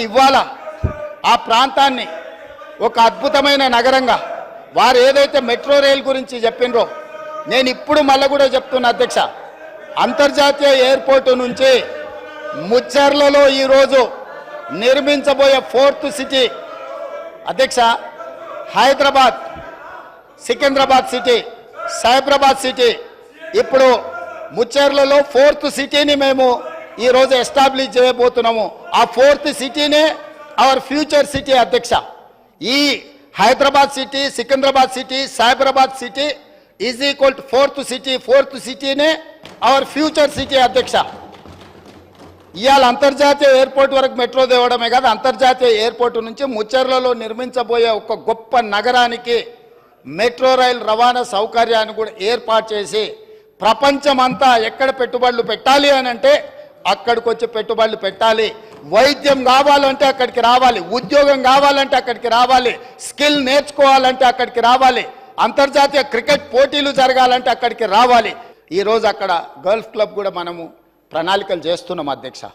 ఇవాళ ఆ ప్రాంతాన్ని ఒక అద్భుతమైన నగరంగా వారు ఏదైతే మెట్రో రైల్ గురించి చెప్పినరో నేను ఇప్పుడు మళ్ళీ కూడా చెప్తున్నా అధ్యక్ష, అంతర్జాతీయ ఎయిర్పోర్టు నుంచి ముచ్చర్లలో ఈరోజు నిర్మించబోయే 4th సిటీ అధ్యక్ష, హైదరాబాద్, సికింద్రాబాద్ సిటీ, సైబరాబాద్ సిటీ, ఇప్పుడు ముచ్చర్లలో 4th సిటీని మేము ఈరోజు ఎస్టాబ్లిష్ చేయబోతున్నాము. ఆ 4th సిటీనే అవర్ ఫ్యూచర్ సిటీ అధ్యక్ష. ఈ Hyderabad city, Secunderabad city, Cyberabad city is equal to 4th city. 4th సిటీనే అవర్ ఫ్యూచర్ సిటీ అధ్యక్ష. ఇవాళ అంతర్జాతీయ ఎయిర్పోర్ట్ వరకు మెట్రో తేవడమే కాదు, అంతర్జాతీయ ఎయిర్పోర్టు నుంచి ముచ్చర్లలో నిర్మించబోయే ఒక గొప్ప నగరానికి మెట్రో రైల్ రవాణా సౌకర్యాన్ని కూడా ఏర్పాటు చేసి ప్రపంచమంతా ఎక్కడ పెట్టుబడులు పెట్టాలి అని అంటే అక్కడికి వచ్చి పెట్టుబడులు పెట్టాలి. వైద్యం కావాలంటే అక్కడికి రావాలి, ఉద్యోగం కావాలంటే అక్కడికి రావాలి, స్కిల్ నేర్చుకోవాలంటే అక్కడికి రావాలి, అంతర్జాతీయ క్రికెట్ పోటీలు జరగాలంటే అక్కడికి రావాలి. ఈరోజు అక్కడ గల్ఫ్ క్లబ్ కూడా మనము ప్రణాళికలు చేస్తున్నాం అధ్యక్ష.